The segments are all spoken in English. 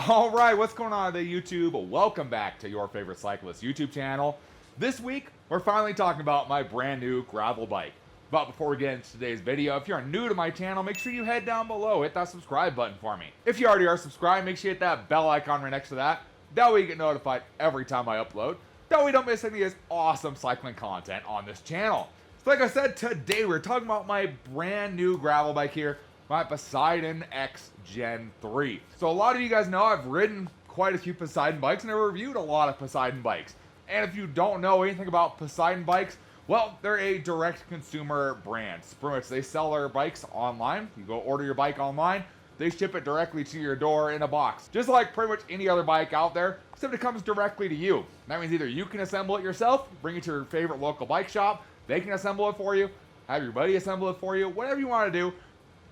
Alright, what's going on today, YouTube? Welcome back to your favorite cyclist YouTube channel. This week, we're finally talking about my brand new gravel bike. But before we get into today's video, if you're new to my channel, make sure you head down below, hit that subscribe button for me. If you already are subscribed, make sure you hit that bell icon right next to that. That way you get notified every time I upload. That way you don't miss any of this awesome cycling content on this channel. So like I said, today we're talking about my brand new gravel bike here, my Poseidon X Gen 3. So a lot of you guys know I've ridden quite a few Poseidon bikes and I've reviewed a lot of Poseidon bikes. And if you don't know anything about Poseidon bikes, well, they're a direct-to-consumer brand. So pretty much they sell their bikes online. You go order your bike online, they ship it directly to your door in a box. Just like pretty much any other bike out there, except it comes directly to you. That means either you can assemble it yourself, bring it to your favorite local bike shop, they can assemble it for you, have your buddy assemble it for you, whatever you want to do,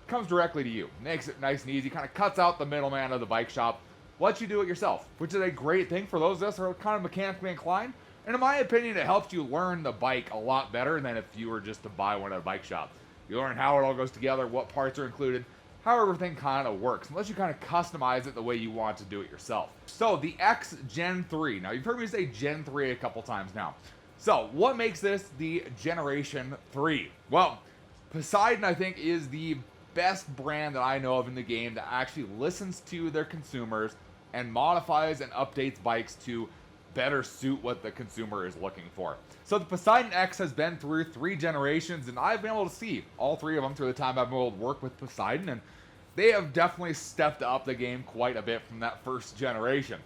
comes directly to you. Makes it nice and easy, kind of cuts out the middleman of the bike shop, lets you do it yourself, which is a great thing for those of us who are kind of mechanically inclined. And in my opinion, it helps you learn the bike a lot better than if you were just to buy one at a bike shop. You learn how it all goes together, what parts are included, how everything kind of works, unless you kind of customize it the way you want to do it yourself. So the X Gen 3, now you've heard me say Gen 3 a couple times now. So what makes this the Generation 3? Well, Poseidon I think is the best brand that I know of in the game that actually listens to their consumers and modifies and updates bikes to better suit what the consumer is looking for. So the Poseidon X has been through 3 generations, and I've been able to see all 3 of them through the time I've been able to work with Poseidon, and they have definitely stepped up the game quite a bit from that first generation.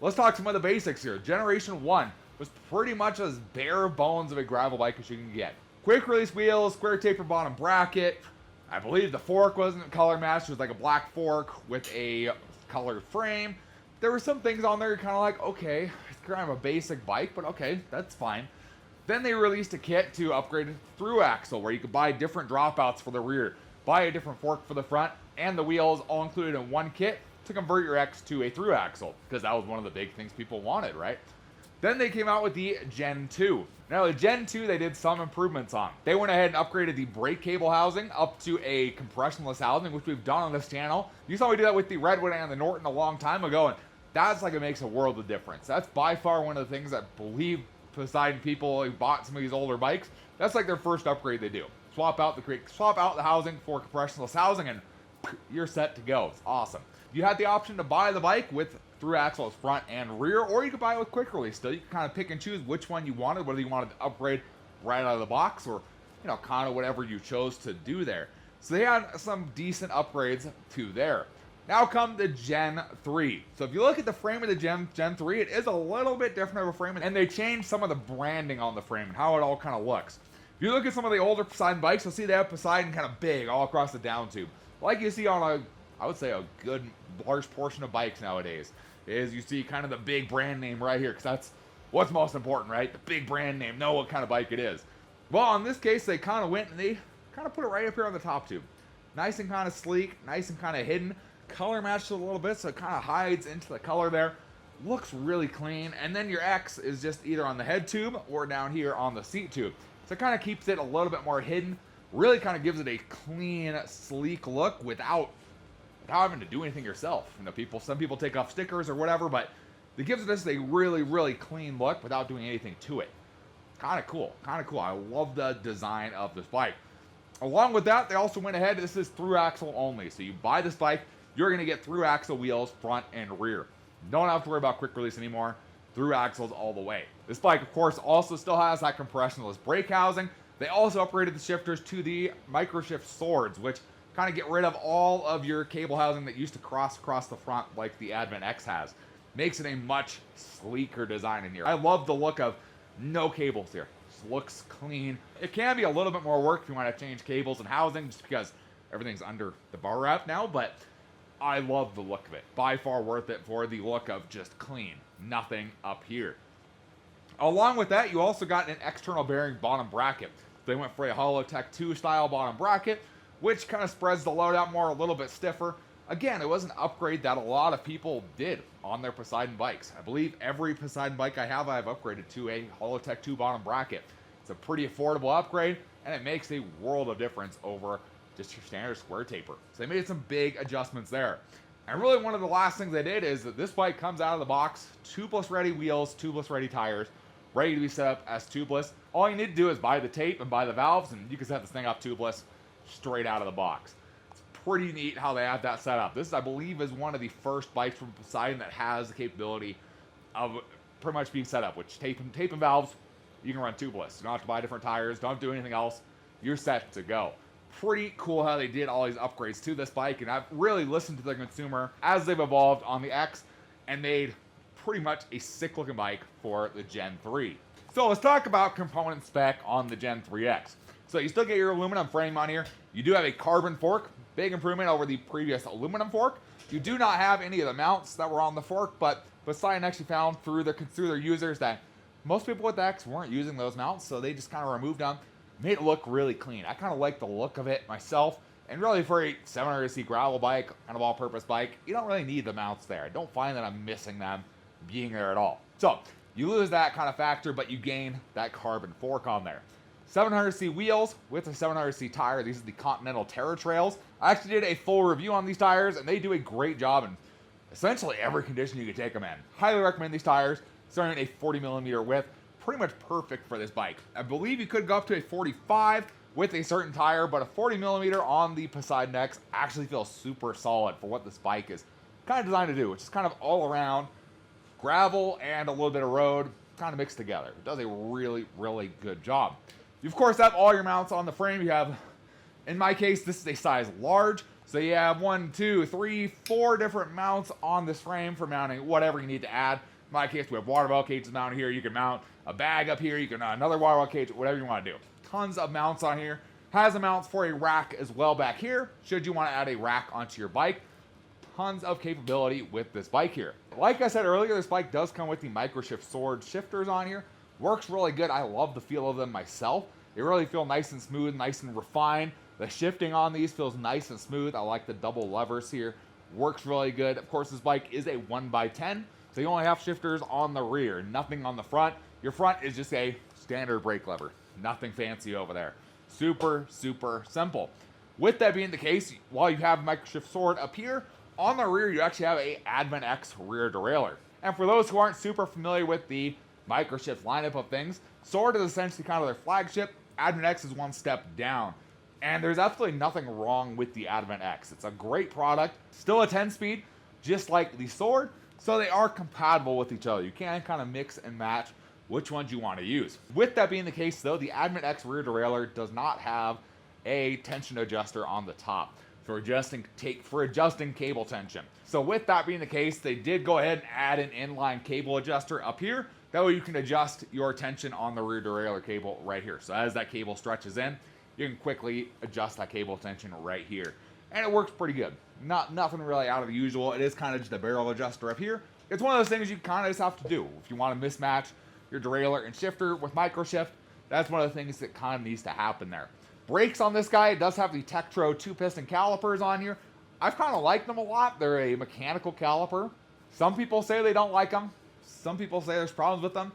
Let's talk some of the basics here. Generation 1 was pretty much as bare bones of a gravel bike as you can get. Quick release wheels, square taper bottom bracket. I believe the fork wasn't color matched. It was like a black fork with a colored frame. There were some things on there you're kind of like, okay, it's kind of a basic bike, but okay, that's fine. Then they released a kit to upgrade it through axle, where you could buy different dropouts for the rear, buy a different fork for the front, and the wheels all included in one kit to convert your X to a through axle, because that was one of the big things people wanted, right? Then they came out with the Gen 2. Now the Gen 2 they did some improvements on. They went ahead and upgraded the brake cable housing up to a compressionless housing, which we've done on this channel. You saw me do that with the Redwood and the Norton a long time ago, and that's like, it makes a world of difference. That's by far one of the things that believe Poseidon people who bought some of these older bikes, that's like their first upgrade they do. Swap out the housing for compressionless housing and you're set to go. It's awesome. You had the option to buy the bike with through axles front and rear, or you could buy it with quick release. Still, you can kind of pick and choose which one you wanted, whether you wanted to upgrade right out of the box or, you know, kind of whatever you chose to do there. So they had some decent upgrades to there. Now come the Gen 3. So if you look at the frame of the Gen 3, it is a little bit different of a frame, and they changed some of the branding on the frame and how it all kind of looks. If you look at some of the older Poseidon bikes, you'll see they have Poseidon kind of big all across the down tube. Like you see on I would say a good large portion of bikes nowadays, is you see kind of the big brand name right here, because that's what's most important, right? The big brand name, know what kind of bike it is. Well, in this case, they kind of went and they kind of put it right up here on the top tube. Nice and kind of sleek, nice and kind of hidden. Color matched a little bit, so it kind of hides into the color there. Looks really clean. And then your X is just either on the head tube or down here on the seat tube. So it kind of keeps it a little bit more hidden. Really kind of gives it a clean, sleek look without having to do anything yourself. You know, some people take off stickers or whatever, but it gives this a really, really clean look without doing anything to it. Kind of cool. Kind of cool. I love the design of this bike. Along with that, they also went ahead. This is through axle only. So you buy this bike, you're going to get through axle wheels, front and rear. Don't have to worry about quick release anymore. Through axles all the way. This bike, of course, also still has that compressionless brake housing. They also upgraded the shifters to the microshift swords, which kind of get rid of all of your cable housing that used to cross across the front like the Advent X has. Makes it a much sleeker design in here. I love the look of no cables here. Just looks clean. It can be a little bit more work if you want to change cables and housing, just because everything's under the bar wrap now, but I love the look of it. By far worth it for the look of just clean. Nothing up here. Along with that, you also got an external bearing bottom bracket. They went for a Holotech 2 style bottom bracket, which kind of spreads the load out more, a little bit stiffer. Again, it was an upgrade that a lot of people did on their Poseidon bikes. I believe every Poseidon bike I have, I've upgraded to a Holotech 2 bottom bracket. It's a pretty affordable upgrade, and it makes a world of difference over just your standard square taper. So they made some big adjustments there. And really one of the last things they did is that this bike comes out of the box, tubeless ready wheels, tubeless ready tires, ready to be set up as tubeless. All you need to do is buy the tape and buy the valves, and you can set this thing up tubeless straight out of the box. It's pretty neat how they have that set up. This, I believe, is one of the first bikes from Poseidon that has the capability of pretty much being set up, which tape and valves, you can run tubeless. You don't have to buy different tires, don't do anything else. You're set to go. Pretty cool how they did all these upgrades to this bike, and I've really listened to the consumer as they've evolved on the X and made pretty much a sick looking bike for the Gen 3. So let's talk about component spec on the Gen 3X. So you still get your aluminum frame on here. You do have a carbon fork, big improvement over the previous aluminum fork. You do not have any of the mounts that were on the fork, but Poseidon actually found through their users that most people with the X weren't using those mounts, so they just kind of removed them, made it look really clean. I kind of like the look of it myself, and really for a 700cc gravel bike, kind of all-purpose bike, you don't really need the mounts there. I don't find that I'm missing them being there at all. So you lose that kind of factor, but you gain that carbon fork on there. 700cc wheels with a 700cc tire. These are the Continental Terra Trails. I actually did a full review on these tires, and they do a great job in essentially every condition you could take them in. Highly recommend these tires. Starting at a 40mm width, pretty much perfect for this bike. I believe you could go up to a 45 with a certain tire, but a 40mm on the Poseidon X actually feels super solid for what this bike is kind of designed to do, which is kind of all around gravel and a little bit of road kind of mixed together. It does a really, really good job. You, of course, have all your mounts on the frame. You have, in my case, this is a size large. So you have 1, 2, 3, 4 different mounts on this frame for mounting whatever you need to add. In my case, we have water well cages mounted here. You can mount a bag up here. You can mount another water well cage, whatever you want to do. Tons of mounts on here. Has the mounts for a rack as well back here, should you want to add a rack onto your bike. Tons of capability with this bike here. Like I said earlier, this bike does come with the microshift sword shifters on here. Works really good. I love the feel of them myself. They really feel nice and smooth, nice and refined. The shifting on these feels nice and smooth. I like the double levers here. Works really good. Of course, this bike is a 1x10. So you only have shifters on the rear, nothing on the front. Your front is just a standard brake lever. Nothing fancy over there. Super, super simple. With that being the case, while you have microshift sword up here, on the rear you actually have a Advent X rear derailleur. And for those who aren't super familiar with the microshift lineup of things, sword is essentially kind of their flagship. Advent X is one step down. And there's absolutely nothing wrong with the Advent X. It's a great product. Still a 10-speed, just like the sword. So they are compatible with each other. You can kind of mix and match which ones you want to use. With that being the case, though, the Advent X rear derailleur does not have a tension adjuster on the top for adjusting cable tension. So with that being the case, they did go ahead and add an inline cable adjuster up here. That way you can adjust your tension on the rear derailleur cable right here. So as that cable stretches in, you can quickly adjust that cable tension right here. And it works pretty good. Nothing really out of the usual. It is kind of just a barrel adjuster up here. It's one of those things you kind of just have to do. If you want to mismatch your derailleur and shifter with microshift, that's one of the things that kind of needs to happen there. Brakes on this guy, it does have the Tektro 2-piston calipers on here. I've kind of liked them a lot. They're a mechanical caliper. Some people say they don't like them. Some people say there's problems with them.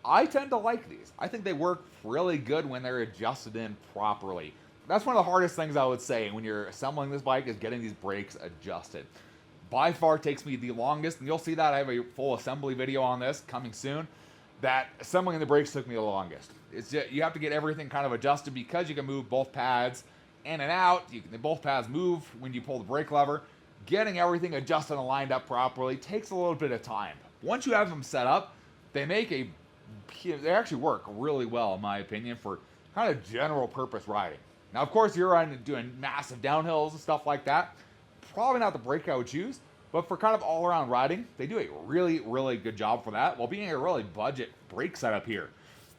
I tend to like these. I think they work really good when they're adjusted in properly. That's one of the hardest things I would say when you're assembling this bike is getting these brakes adjusted. By far takes me the longest, and you'll see that I have a full assembly video on this coming soon. That assembling the brakes took me the longest. It's just, you have to get everything kind of adjusted because you can move both pads in and out. Both pads move when you pull the brake lever. Getting everything adjusted and lined up properly takes a little bit of time. Once you have them set up, they actually work really well, in my opinion, for kind of general purpose riding. Now, of course, you're doing massive downhills and stuff like that. Probably not the brake I would choose, but for kind of all-around riding, they do a really, really good job for that, while being a really budget brake setup here.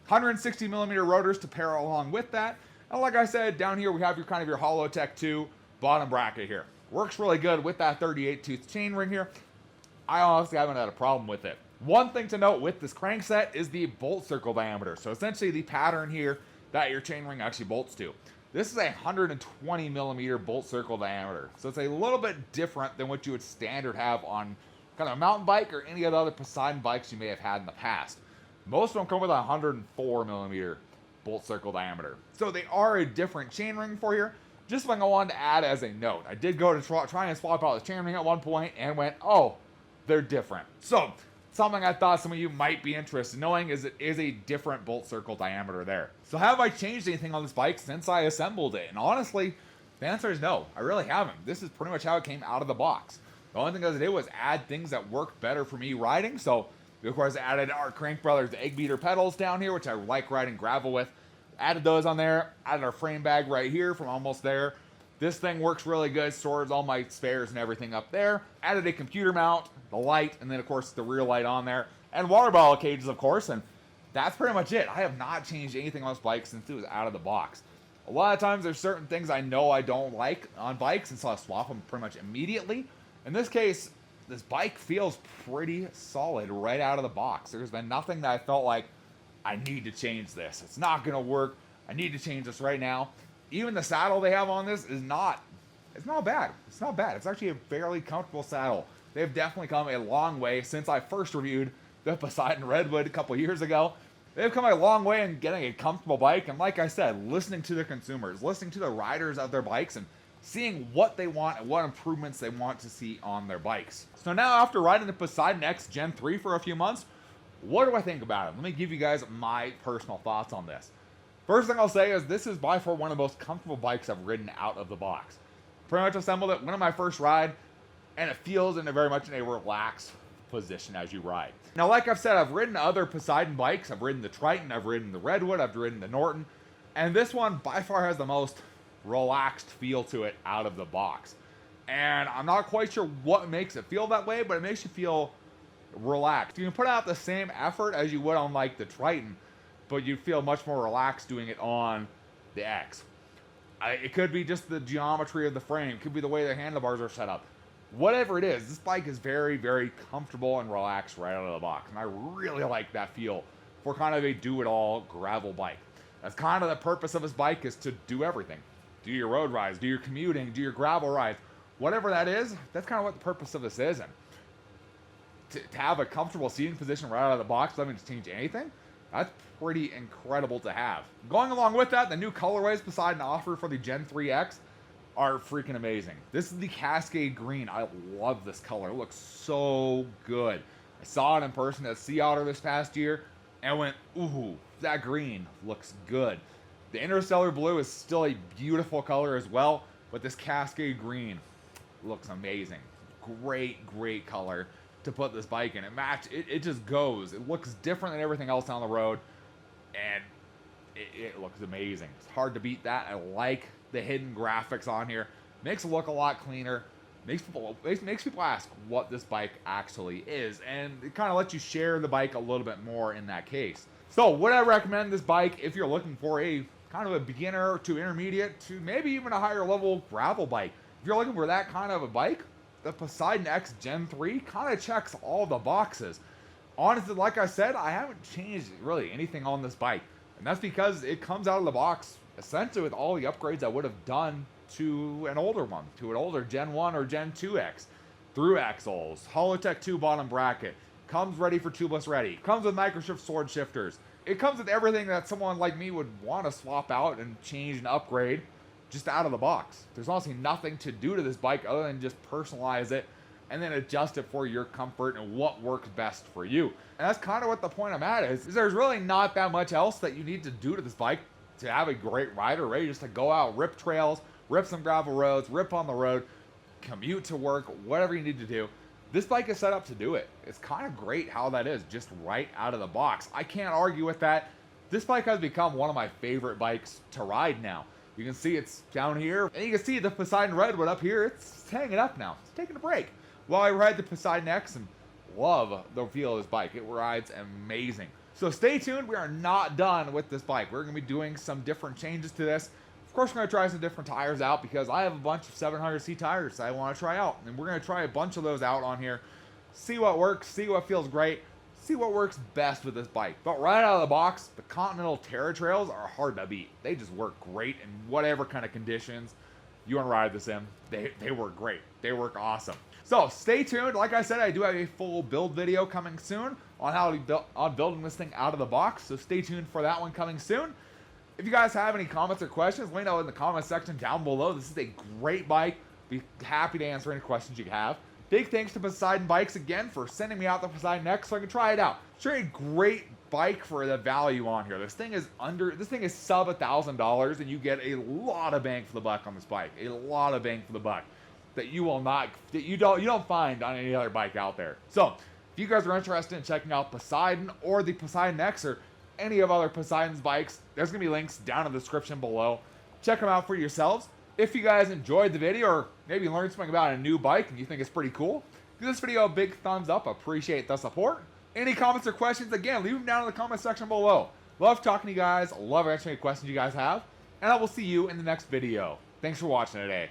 160mm rotors to pair along with that. And like I said, down here we have your kind of your Hollowtech 2 bottom bracket here. Works really good with that 38-tooth chainring here. I honestly haven't had a problem with it. One thing to note with this crankset is the bolt circle diameter. So essentially the pattern here that your chainring actually bolts to. This is a 120mm bolt circle diameter. So it's a little bit different than what you would standard have on kind of a mountain bike or any of the other Poseidon bikes you may have had in the past. Most of them come with a 104mm bolt circle diameter. So they are a different chainring for here. just something I wanted to add as a note. I did go to try and swap out the chainring at one point and went, oh, they're different. So something I thought some of you might be interested in knowing is it is a different bolt circle diameter there. So have I changed anything on this bike since I assembled it? And honestly, the answer is no, I really haven't. This is pretty much how it came out of the box. The only thing I did was add things that work better for me riding. So we of course added our Crank Brothers egg beater pedals down here, which I like riding gravel with. Added those on there, added our frame bag right here from almost there. This thing works really good, stores all my spares and everything up there. Added a computer mount, the light, and then of course the rear light on there. And water bottle cages, of course, and that's pretty much it. I have not changed anything on this bike since it was out of the box. A lot of times there's certain things I know I don't like on bikes, and so I swap them pretty much immediately. In this case, this bike feels pretty solid right out of the box. There's been nothing that I felt like, I need to change this. It's not going to work. I need to change this right now. Even the saddle they have on this is not, it's not bad. It's not bad. It's actually a fairly comfortable saddle. They've definitely come a long way since I first reviewed the Poseidon Redwood a couple years ago. They've come a long way in getting a comfortable bike. And like I said, listening to the consumers, listening to the riders of their bikes, and seeing what they want and what improvements they want to see on their bikes. So now after riding the Poseidon X Gen 3 for a few months, what do I think about it? Let me give you guys my personal thoughts on this. First thing I'll say is this is by far one of the most comfortable bikes I've ridden out of the box. Pretty much assembled it, went on my first ride, and it feels very much in a relaxed position as you ride. Now, like I've said, I've ridden other Poseidon bikes. I've ridden the Triton, I've ridden the Redwood, I've ridden the Norton, and this one by far has the most relaxed feel to it out of the box. And I'm not quite sure what makes it feel that way, but it makes you feel relaxed. You can put out the same effort as you would on like the Triton, but you feel much more relaxed doing it on the X. It could be just the geometry of the frame, it could be the way the handlebars are set up. Whatever it is, this bike is very, very comfortable and relaxed right out of the box, and I really like that feel for kind of a do-it-all gravel bike. That's kind of the purpose of this bike, is to do everything. Do your road rides, do your commuting, do your gravel rides, whatever that is, that's kind of what the purpose of this is. And to have a comfortable seating position right out of the box, without having to change anything, that's pretty incredible to have. Going along with that, the new colorways Poseidon offer for the Gen 3X are freaking amazing. This is the Cascade Green. I love this color. It looks so good. I saw it in person at Sea Otter this past year and went, ooh, that green looks good. The Interstellar Blue is still a beautiful color as well, but this Cascade Green looks amazing. Great, great color to put this bike in. It just goes. It looks different than everything else on the road, and it looks amazing. It's hard to beat that. I like the hidden graphics on here. Makes it look a lot cleaner. Makes people ask what this bike actually is, and it kind of lets you share the bike a little bit more in that case. So would I recommend this bike if you're looking for a kind of a beginner to intermediate to maybe even a higher level gravel bike? If you're looking for that kind of a bike, the Poseidon X Gen 3 kind of checks all the boxes. Honestly, like I said, I haven't changed really anything on this bike, and that's because it comes out of the box essentially with all the upgrades I would have done to an older one, to an older Gen 1 or Gen 2X. Through axles, Holotech 2 bottom bracket, comes ready for tubeless ready, comes with microshift sword shifters. It comes with everything that someone like me would want to swap out and change and upgrade just out of the box. There's honestly nothing to do to this bike other than just personalize it and then adjust it for your comfort and what works best for you. And that's kind of what the point I'm at is there's really not that much else that you need to do to this bike to have a great rider ready just to go out, rip trails, rip some gravel roads, rip on the road, commute to work, whatever you need to do. This bike is set up to do it. It's kind of great how that is, just right out of the box. I can't argue with that. This bike has become one of my favorite bikes to ride now. You can see it's down here, and you can see the Poseidon Redwood up here. It's hanging up now. It's taking a break while I ride the Poseidon X and love the feel of this bike. It rides amazing. So stay tuned. We are not done with this bike. We're going to be doing some different changes to this. Of course, we're going to try some different tires out because I have a bunch of 700C tires I want to try out. And we're going to try a bunch of those out on here, see what works, see what feels great, see what works best with this bike. But right out of the box, the Continental Terra Trails are hard to beat. They just work great in whatever kind of conditions you want to ride this in. They work great. They work awesome. So stay tuned. Like I said, I do have a full build video coming soon on how to building this thing out of the box. So stay tuned for that one coming soon. If you guys have any comments or questions, let me know in the comment section down below. This is a great bike. Be happy to answer any questions you have. Big thanks to Poseidon Bikes again for sending me out the Poseidon X so I can try it out. Sure, a great bike for the value on here. This thing is sub $1,000, and you get a lot of bang for the buck on this bike. A lot of bang for the buck that you don't find on any other bike out there. So if you guys are interested in checking out Poseidon or the Poseidon X or any of other Poseidon's bikes, there's gonna be links down in the description below. Check them out for yourselves. If you guys enjoyed the video or maybe learned something about a new bike and you think it's pretty cool, give this video a big thumbs up. Appreciate the support. Any comments or questions, again, leave them down in the comment section below. Love talking to you guys. Love answering any questions you guys have. And I will see you in the next video. Thanks for watching today.